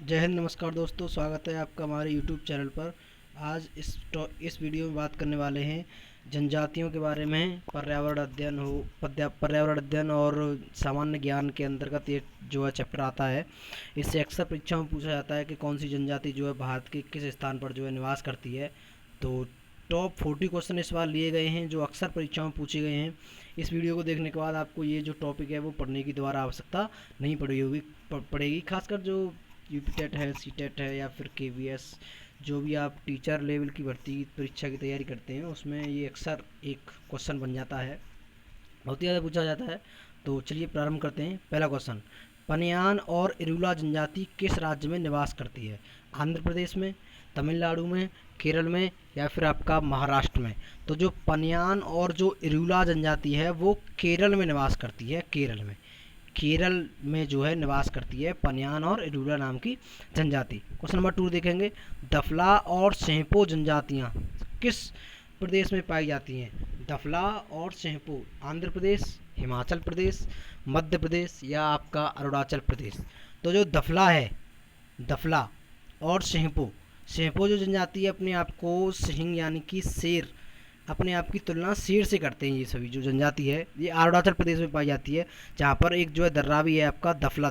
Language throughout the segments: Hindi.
जय हिंद। नमस्कार दोस्तों, स्वागत है आपका हमारे यूट्यूब चैनल पर। आज इस वीडियो में बात करने वाले हैं जनजातियों के बारे में। पर्यावरण अध्ययन और सामान्य ज्ञान के अंतर्गत ये जो है चैप्टर आता है। इससे अक्सर परीक्षाओं में पूछा जाता है कि कौन सी जनजाति जो है भारत के किस स्थान पर जो है निवास करती है। तो टॉप 40 क्वेश्चन इस बार लिए गए हैं जो अक्सर परीक्षाओं में पूछे गए हैं। इस वीडियो को देखने के बाद आपको ये जो टॉपिक है वो पढ़ने की दोबारा आवश्यकता नहीं पड़ेगी। खासकर जो यूपी टेट है, सी टेट है या फिर KVS, जो भी आप टीचर लेवल की भर्ती परीक्षा की तैयारी करते हैं उसमें ये अक्सर एक क्वेश्चन बन जाता है, बहुत ही ज़्यादा पूछा जाता है। तो चलिए प्रारंभ करते हैं। पहला क्वेश्चन, पनियान और इरुला जनजाति किस राज्य में निवास करती है? आंध्र प्रदेश में, तमिलनाडु में, केरल में या फिर आपका महाराष्ट्र में? तो जो पनियान और जो इरुला जनजाति है वो केरल में निवास करती है। केरल में जो है निवास करती है पनियान और इरुला नाम की जनजाति। क्वेश्चन नंबर 2 देखेंगे, दफला और सेंपो जनजातियाँ किस प्रदेश में पाई जाती हैं? दफला और सेंपो आंध्र प्रदेश, हिमाचल प्रदेश, मध्य प्रदेश या आपका अरुणाचल प्रदेश? तो जो दफला है, दफला और सेंपो जो जनजाति है अपने आप को सिंह यानी कि शेर, अपने आप की तुलना शेर से करते हैं। ये सभी जो जनजाति है ये अरुणाचल प्रदेश में पाई जाती है, जहाँ पर एक जो है दर्रा भी है आपका, दफला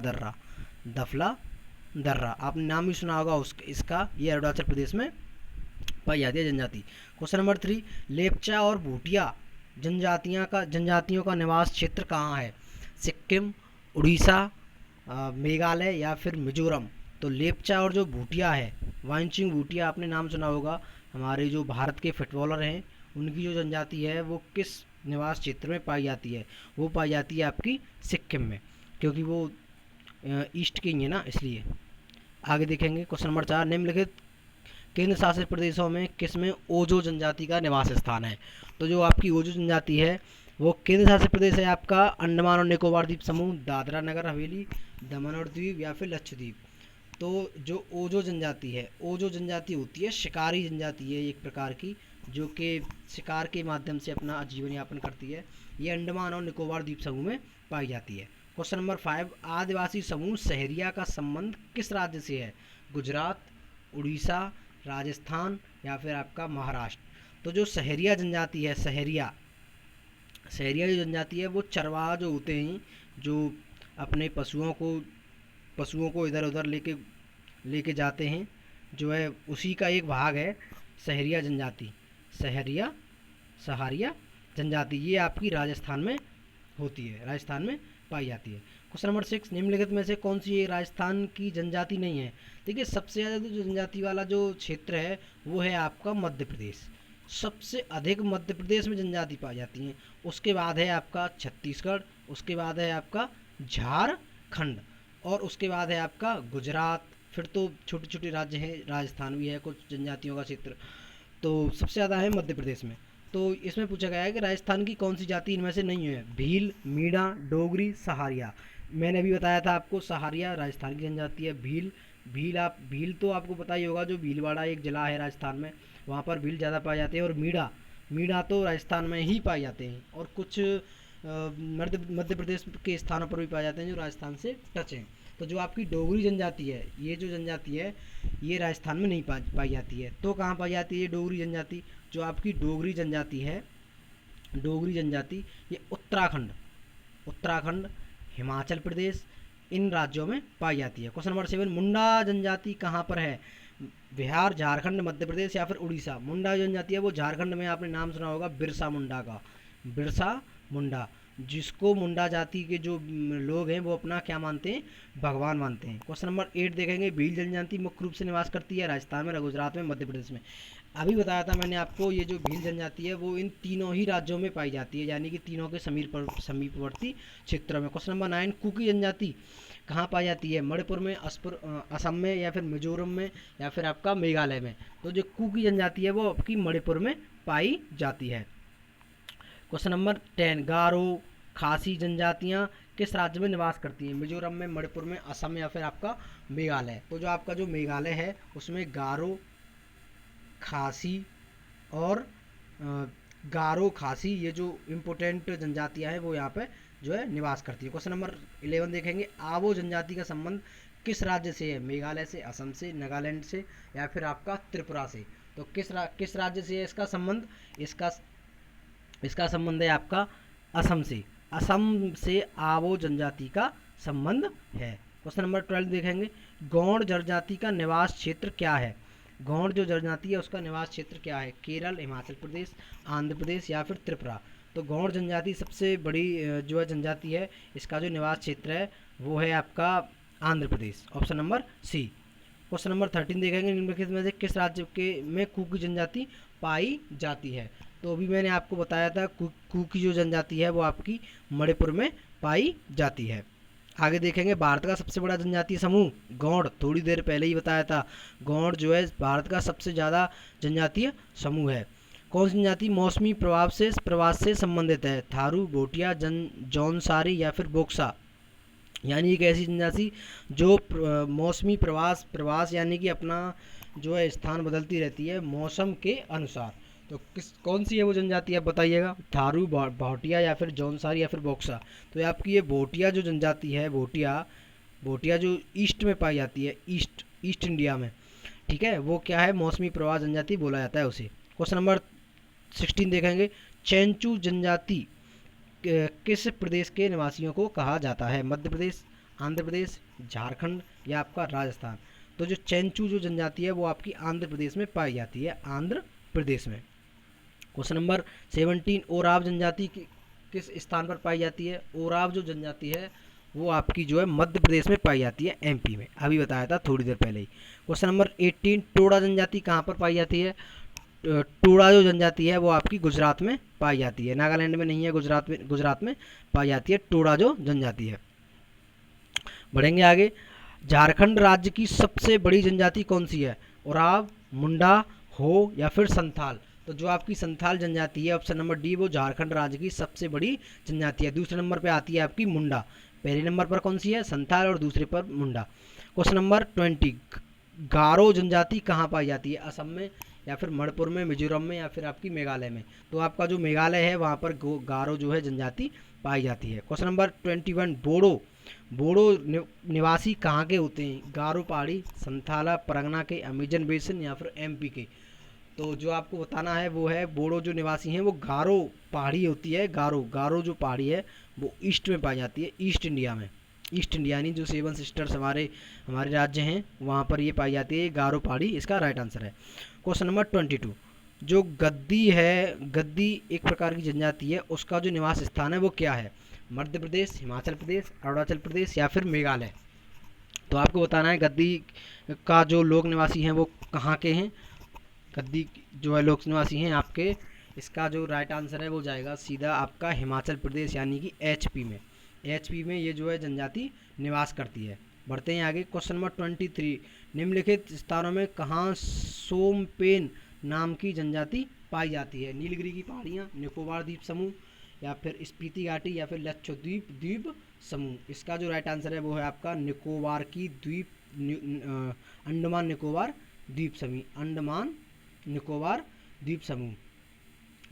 दर्रा आपने नाम भी सुना होगा इसका। ये अरुणाचल प्रदेश में पाई जाती है जनजाति। क्वेश्चन नंबर 3, लेपचा और भूटिया जनजातियों का निवास क्षेत्र कहाँ है? सिक्किम, उड़ीसा, मेघालय या फिर मिजोरम? तो लेपचा और जो भूटिया है, वांगचुक भूटिया आपने नाम सुना होगा, हमारे जो भारत के फुटबॉलर हैं उनकी जो जनजाति है वो किस निवास क्षेत्र में पाई जाती है? वो पाई जाती है आपकी सिक्किम में, क्योंकि वो ईस्ट की है ना, इसलिए। आगे देखेंगे क्वेश्चन नंबर 4, निम्नलिखित केंद्र शासित प्रदेशों में किसमें ओजो जनजाति का निवास स्थान है? तो जो आपकी ओजो जनजाति है वो केंद्र शासित प्रदेश है आपका अंडमान और निकोबार द्वीप समूह, दादरा नगर हवेली, दमन और द्वीप या फिर लक्षद्वीप? तो जो ओजो जनजाति है, ओजो जनजाति होती है शिकारी जनजाति है एक प्रकार की, जो कि शिकार के माध्यम से अपना जीवन यापन करती है। ये अंडमान और निकोबार द्वीप समूह में पाई जाती है। क्वेश्चन नंबर 5, आदिवासी समूह सहरिया का संबंध किस राज्य से है? गुजरात, उड़ीसा, राजस्थान या फिर आपका महाराष्ट्र? तो जो सहरिया जनजाति है, सहरिया जो जनजाति है वो चरवाहा जो होते हैं, जो अपने पशुओं को इधर उधर लेके जाते हैं, जो है उसी का एक भाग है सहरिया जनजाति। सहारिया जनजाति ये आपकी राजस्थान में होती है, राजस्थान में पाई जाती है। क्वेश्चन नंबर 6, निम्नलिखित में से कौन सी ये राजस्थान की जनजाति नहीं है? देखिए सबसे ज़्यादा जो जनजाति वाला जो क्षेत्र है वो है आपका मध्य प्रदेश। सबसे अधिक मध्य प्रदेश में जनजाति पाई जाती हैं। उसके बाद है आपका छत्तीसगढ़, उसके बाद है आपका झारखंड और उसके बाद है आपका गुजरात। फिर तो छोटे छोटे राज्य हैं, राजस्थान भी है कुछ जनजातियों का क्षेत्र। तो सबसे ज़्यादा है मध्य प्रदेश में। तो इसमें पूछा गया है कि राजस्थान की कौन सी जाति इनमें से नहीं है? भील, मीणा, डोगरी, सहारिया। मैंने अभी बताया था आपको, सहारिया राजस्थान की जनजाति है। भील तो आपको पता ही होगा, जो भीलवाड़ा एक जिला है राजस्थान में, वहाँ पर भील ज़्यादा पाए जाते हैं। और मीणा तो राजस्थान में ही पाए जाते हैं, और कुछ मध्य प्रदेश के स्थानों पर भी पाए जाते हैं जो राजस्थान से टच हैं। तो जो आपकी डोगरी जनजाति है, ये जो जनजाति है ये राजस्थान में नहीं पाई जाती है। तो कहाँ पाई जाती है ये डोगरी जनजाति? जो आपकी डोगरी जनजाति है, ये उत्तराखंड, हिमाचल प्रदेश, इन राज्यों में पाई जाती है। क्वेश्चन नंबर 7, मुंडा जनजाति कहाँ पर है? बिहार, झारखंड, मध्य प्रदेश या फिर उड़ीसा? मुंडा जनजाति है वो झारखंड में, आपने नाम सुना होगा बिरसा मुंडा का, बिरसा मुंडा, जिसको मुंडा जाति के जो लोग हैं वो अपना क्या मानते हैं? भगवान मानते हैं। क्वेश्चन नंबर 8 देखेंगे, भील जनजाति मुख्य रूप से निवास करती है राजस्थान में, गुजरात में, मध्य प्रदेश में। अभी बताया था मैंने आपको, ये जो भील जनजाति है वो इन तीनों ही राज्यों में पाई जाती है, यानी कि तीनों के समीपवर्ती क्षेत्रों में। क्वेश्चन नंबर 9, कुकी जनजाति कहाँ पाई जाती है? मणिपुर में, असम में या फिर मिजोरम में या फिर आपका मेघालय में? तो जो कुकी जनजाति है वो आपकी मणिपुर में पाई जाती है। क्वेश्चन नंबर 10, गारो खासी जनजातियाँ किस राज्य में निवास करती हैं? मिजोरम में, मणिपुर में, असम या फिर आपका मेघालय? तो जो आपका जो मेघालय है उसमें गारो खासी ये जो इम्पोर्टेंट जनजातियाँ हैं वो यहाँ पे जो है निवास करती है। क्वेश्चन नंबर 11 देखेंगे, आवो जनजाति का संबंध किस राज्य से है? मेघालय से, असम से, नागालैंड से या फिर आपका त्रिपुरा से। तो किस राज्य से है इसका संबंध? इसका इसका संबंध है आपका असम से। असम से आवो जनजाति का संबंध है। क्वेश्चन नंबर 12 देखेंगे, गौड़ जनजाति का निवास क्षेत्र क्या है? गौड़ जो जनजाति है उसका निवास क्षेत्र क्या है? केरल, हिमाचल प्रदेश, आंध्र प्रदेश या फिर त्रिपुरा। तो गौड़ जनजाति सबसे बड़ी जो है जनजाति है, इसका जो निवास क्षेत्र है वो है आपका Andhra Pradesh, option number C. Question number 13 देखेंगे, निम्नलिखित में से किस राज्य के में कुकी जनजाति पाई जाती है? तो अभी मैंने आपको बताया था कुकी जो जनजाति है वो आपकी मणिपुर में पाई जाती है। आगे देखेंगे, भारत का सबसे बड़ा जनजातीय समूह गौड़, थोड़ी देर पहले ही बताया था, गौड़ जो है भारत का सबसे ज़्यादा जनजातीय समूह है। कौन सी जनजाति मौसमी प्रवास से संबंधित है? थारू, भोटिया, जौनसारी या फिर बोक्सा। यानी एक ऐसी जनजाति जो मौसमी प्रवास यानी कि अपना जो है स्थान बदलती रहती है मौसम के अनुसार। तो कौन सी है वो जनजाति, आप बताइएगा? थारू, भोटिया या फिर जौनसारी या फिर बोक्सा। तो आपकी ये भोटिया जो जनजाति है, भोटिया जो ईस्ट में पाई जाती है, ईस्ट इंडिया में, ठीक है, वो क्या है? मौसमी प्रवास जनजाति बोला जाता है उसे। क्वेश्चन नंबर 16 देखेंगे, चेंचू जनजाति किस प्रदेश के निवासियों को कहा जाता है? मध्य प्रदेश, आंध्र प्रदेश, झारखंड या आपका राजस्थान। तो जो चेंचू जो जनजाति है वो आपकी आंध्र प्रदेश में पाई जाती है, आंध्र प्रदेश में। क्वेश्चन नंबर 17, ओराव जनजाति किस स्थान पर पाई जाती है? ओराव जो जनजाति है वो आपकी जो है मध्य प्रदेश में पाई जाती है, एमपी में, अभी बताया था थोड़ी देर पहले ही। क्वेश्चन नंबर 18, टोडा जनजाति कहाँ पर पाई जाती है? टोडा जो जनजाति है वो आपकी गुजरात में पाई जाती है, नागालैंड में नहीं है, गुजरात में पाई जाती है टोडा जो जनजाति है। बढ़ेंगे आगे, झारखंड राज्य की सबसे बड़ी जनजाति कौन सी है? ओराव, मुंडा, हो या फिर संथाल। तो जो आपकी संथाल जनजाति है, ऑप्शन नंबर डी, वो झारखंड राज्य की सबसे बड़ी जनजाति है। दूसरे नंबर पे आती है आपकी मुंडा। पहले नंबर पर कौन सी है? संथाल, और दूसरे पर मुंडा। क्वेश्चन नंबर 20, गारो जनजाति कहाँ पाई जाती है? असम में या फिर मणिपुर में, मिजोरम में या फिर आपकी मेघालय में। तो आपका जो मेघालय है वहाँ पर गारो जो है जनजाति पाई जाती है। क्वेश्चन नंबर 21, बोडो निवासी कहाँ के होते हैं? गारो पहाड़ी, संथाला, परगना के, अमेजन बेसिन या फिर एमपी के। तो जो आपको बताना है वो है, बोडो जो निवासी हैं वो गारो पहाड़ी होती है, गारो जो पहाड़ी है वो ईस्ट में पाई जाती है, ईस्ट इंडिया में। ईस्ट इंडिया यानी जो 7 सिस्टर्स हमारे राज्य हैं वहाँ पर ये पाई जाती है, गारो पहाड़ी इसका राइट आंसर है। क्वेश्चन नंबर 22, जो गद्दी है, गद्दी एक प्रकार की जनजाति है, उसका जो निवास स्थान है वो क्या है? मध्य प्रदेश, हिमाचल प्रदेश, अरुणाचल प्रदेश या फिर मेघालय। तो आपको बताना है गद्दी का जो लोक निवासी हैं वो कहाँ के हैं। गद्दी जो है लोक निवासी हैं आपके, इसका जो राइट आंसर है वो जाएगा सीधा आपका हिमाचल प्रदेश यानी कि एचपी में। एचपी में ये जो है जनजाति निवास करती है। बढ़ते हैं आगे, क्वेश्चन नंबर 23, निम्नलिखित स्थानों में कहाँ सोमपेन नाम की जनजाति पाई जाती है? नीलगिरी की पहाड़ियाँ, निकोबार द्वीप समूह या फिर स्पीति घाटी या फिर लक्षद्वीप द्वीप समूह। इसका जो राइट आंसर है वो है आपका निकोबार की अंडमान निकोबार द्वीप समूह, अंडमान निकोबार द्वीप समूह।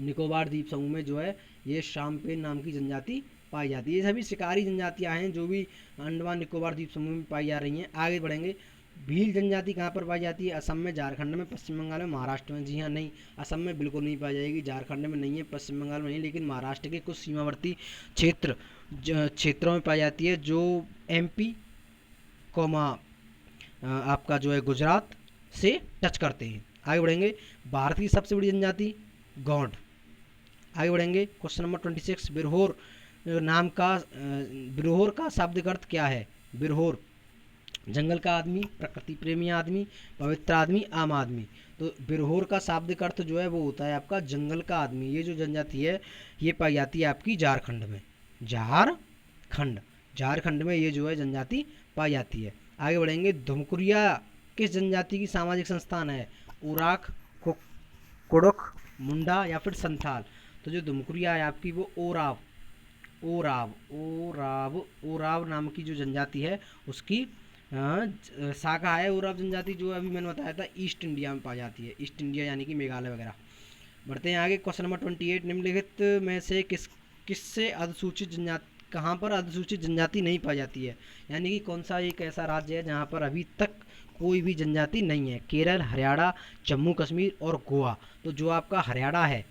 निकोबार द्वीप समूह में जो है ये शामपेन नाम की जनजाति पाई जाती है। ये सभी शिकारी जनजातियां हैं जो भी अंडमान निकोबार द्वीप समूह में पाई जा रही हैं। आगे बढ़ेंगे, भील जनजाति कहाँ पर पाई जाती है? असम में, झारखंड में, पश्चिम बंगाल में, महाराष्ट्र में। जी हाँ, नहीं, असम में बिल्कुल नहीं पाई जाएगी, झारखंड में नहीं है, पश्चिम बंगाल में नहीं, लेकिन महाराष्ट्र के कुछ सीमावर्ती क्षेत्रों में पाई जाती है, जो एमपी कोमा आपका जो है गुजरात से टच करते हैं। आगे बढ़ेंगे, भारत की सबसे बड़ी जनजाति गौंड। आगे बढ़ेंगे, क्वेश्चन नंबर 26, बिरहोर नाम का बिरहोर का शाब्दिक अर्थ क्या है? बिरहोर जंगल का आदमी, प्रकृति प्रेमी आदमी, पवित्र आदमी, आम आदमी। तो बिरहोर का शाब्दिक अर्थ जो है वो होता है आपका जंगल का आदमी। ये जो जनजाति है ये पाई जाती है आपकी झारखंड में, झारखंड में ये जो है जनजाति पाई जाती है। आगे बढ़ेंगे, धुमकुरिया किस जनजाति की सामाजिक संस्थान है? उराक, कुड़ुक, मुंडा या फिर संथाल। तो जो धुमकुरिया है आपकी वो ओराव नाम की जो जनजाति है उसकी शाखा है। ओराव जनजाति जो अभी मैंने बताया था ईस्ट इंडिया में पाई जाती है, ईस्ट इंडिया यानी कि मेघालय वगैरह। बढ़ते हैं आगे, क्वेश्चन नंबर 28, निम्नलिखित में से किससे अनुसूचित जनजाति कहाँ पर अनुसूचित जनजाति नहीं पाई जाती है, यानी कि कौन सा एक ऐसा राज्य है जहाँ पर अभी तक कोई भी जनजाति नहीं है। केरल, हरियाणा, जम्मू कश्मीर और गोवा। तो जो आपका हरियाणा है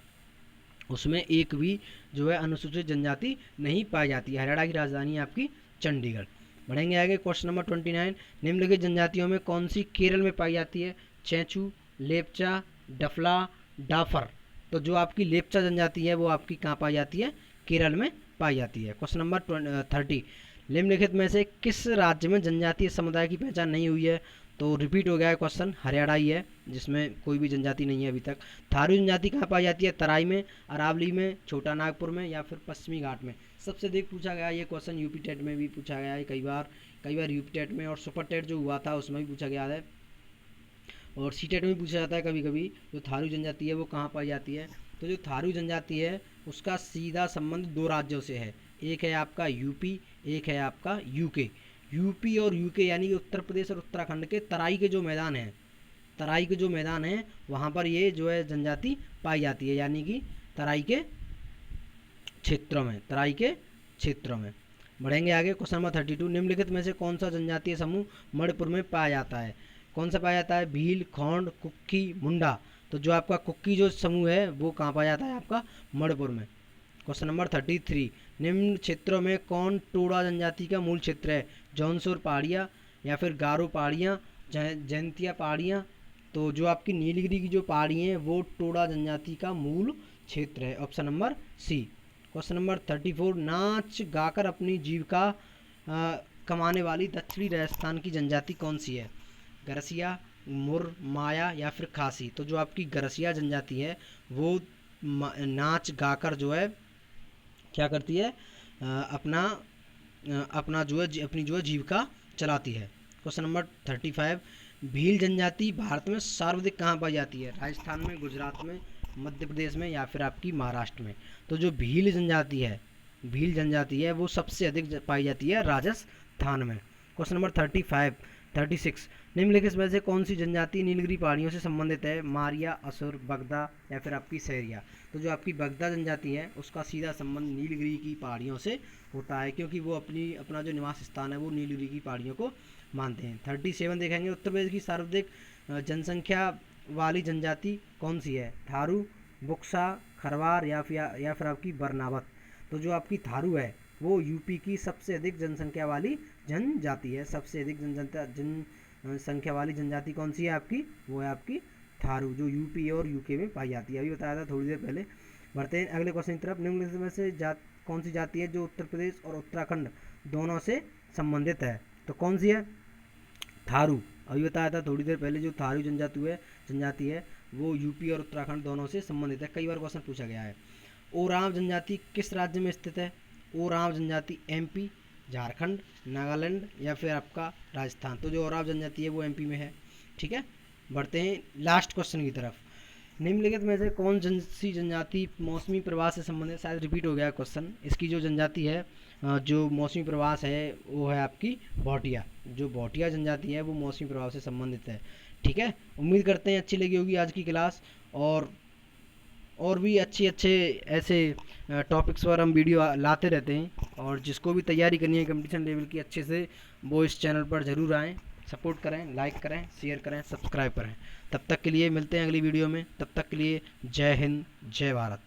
उसमें एक भी जो है अनुसूचित जनजाति नहीं पाई जाती है। हरियाणा की राजधानी है आपकी चंडीगढ़। बढ़ेंगे आगे, क्वेश्चन नंबर 29, निम्नलिखित जनजातियों में कौन सी केरल में पाई जाती है? चेंचू, लेपचा, डफला, डाफर। तो जो आपकी लेपचा जनजाति है वो आपकी कहाँ पाई जाती है? केरल में पाई जाती है। क्वेश्चन नंबर 30, निम्नलिखित में से किस राज्य में जनजातीय समुदाय की पहचान नहीं हुई है? तो रिपीट हो गया है क्वेश्चन, हरियाणा ही है जिसमें कोई भी जनजाति नहीं है अभी तक। थारू जनजाति कहाँ पाई जाती है? तराई में, अरावली में, छोटा नागपुर में या फिर पश्चिमी घाट में। सबसे अधिक पूछा गया ये क्वेश्चन, यूपी टेट में भी पूछा गया है कई बार यूपी टेट में, और सुपर टेट जो हुआ था उसमें भी पूछा गया है, और सी टेट में भी पूछा जाता है कभी कभी। जो थारू जनजाति है वो कहाँ पाई जाती है? तो जो थारू जनजाति है उसका सीधा संबंध दो राज्यों से है, एक है आपका यूपी, एक है आपका यूके। यूपी और यूके यानी कि उत्तर प्रदेश और उत्तराखंड के तराई के जो मैदान हैं वहाँ पर ये जो है जनजाति पाई जाती है, यानी कि तराई के क्षेत्रों में। बढ़ेंगे आगे, क्वेश्चन नंबर 32, निम्नलिखित में से कौन सा जनजातीय समूह मणिपुर में पाया जाता है? कौन सा पाया जाता है? भील, खोंड, कुक्की, मुंडा। तो जो आपका कुक्की जो समूह है वो कहाँ पाया जाता है? आपका मणिपुर में। क्वेश्चन नंबर 33, निम्न क्षेत्रों में कौन टोडा जनजाति का मूल क्षेत्र है? जौनपुर पहाड़ियाँ या फिर गारो पहाड़ियाँ, जैंतिया पहाड़ियाँ। तो जो आपकी नीलगिरी की जो पहाड़ी हैं वो टोडा जनजाति का मूल क्षेत्र है, option number C. Question number 34, नाच गाकर अपनी जीविका कमाने वाली दक्षिणी राजस्थान की जनजाति कौन सी है? गरसिया, मुर, माया या फिर खासी। तो जो आपकी गरसिया जनजाति है वो नाच गाकर जो है क्या करती है? अपनी जो है जीविका चलाती है। क्वेश्चन नंबर 35, भील जनजाति भारत में सर्वाधिक कहाँ पाई जाती है? राजस्थान में, गुजरात में, मध्य प्रदेश में या फिर आपकी महाराष्ट्र में। तो जो भील जनजाति है वो सबसे अधिक पाई जाती है राजस्थान में। क्वेश्चन नंबर 36, निम्नलिखित में से कौन सी जनजाति नीलगिरी पहाड़ियों से संबंधित है? मारिया, असुर, बगदा या फिर आपकी सहरिया। तो जो आपकी बगदा जनजाति है उसका सीधा संबंध नीलगिरी की पहाड़ियों से होता है, क्योंकि वो अपना जो निवास स्थान है वो नीलगिरी की पहाड़ियों को मानते हैं। 37 देखेंगे, उत्तर प्रदेश की सर्वाधिक जनसंख्या वाली जनजाति कौन सी है? थारू, बुक्सा, खरवार या फिर आपकी बरनावत। तो जो आपकी थारू है वो यूपी की सबसे अधिक जनसंख्या वाली जनजाति है। सबसे अधिक जनसंख्या वाली जनजाति कौन सी है आपकी? वो है आपकी थारू, जो यूपी और यूके में पाई जाती है। अभी बताया था थोड़ी देर पहले। बढ़ते हैं अगले क्वेश्चन की तरफ, निम्नलिखित में से कौन सी जाति है जो उत्तर प्रदेश और उत्तराखंड दोनों से संबंधित है? तो कौन सी है? थारू। अभी बताया था थोड़ी देर पहले, जो थारू जनजाति है वो यूपी और उत्तराखंड दोनों से संबंधित है, कई बार क्वेश्चन पूछा गया है। ओरांव जनजाति किस राज्य में स्थित है? ओरांव जनजाति एमपी, झारखंड, नागालैंड या फिर आपका राजस्थान। तो जो ओरांव जनजाति है वो एमपी में है। ठीक है, बढ़ते हैं लास्ट क्वेश्चन की तरफ, निम्नलिखित में से कौन सी जनजाति मौसमी प्रवास से संबंधित? शायद रिपीट हो गया क्वेश्चन। इसकी जो जनजाति है जो मौसमी प्रवास है वो है आपकी भोटिया। जो भोटिया जनजाति है वो मौसमी प्रभाव से संबंधित है। ठीक है, उम्मीद करते हैं अच्छी लगी होगी आज की क्लास, और भी अच्छे ऐसे टॉपिक्स पर हम वीडियो लाते रहते हैं, और जिसको भी तैयारी करनी है कंपटीशन लेवल की अच्छे से, वो इस चैनल पर ज़रूर आएँ, सपोर्ट करें, लाइक करें, शेयर करें, सब्सक्राइब करें। तब तक के लिए मिलते हैं अगली वीडियो में, तब तक के लिए जय हिंद, जय भारत।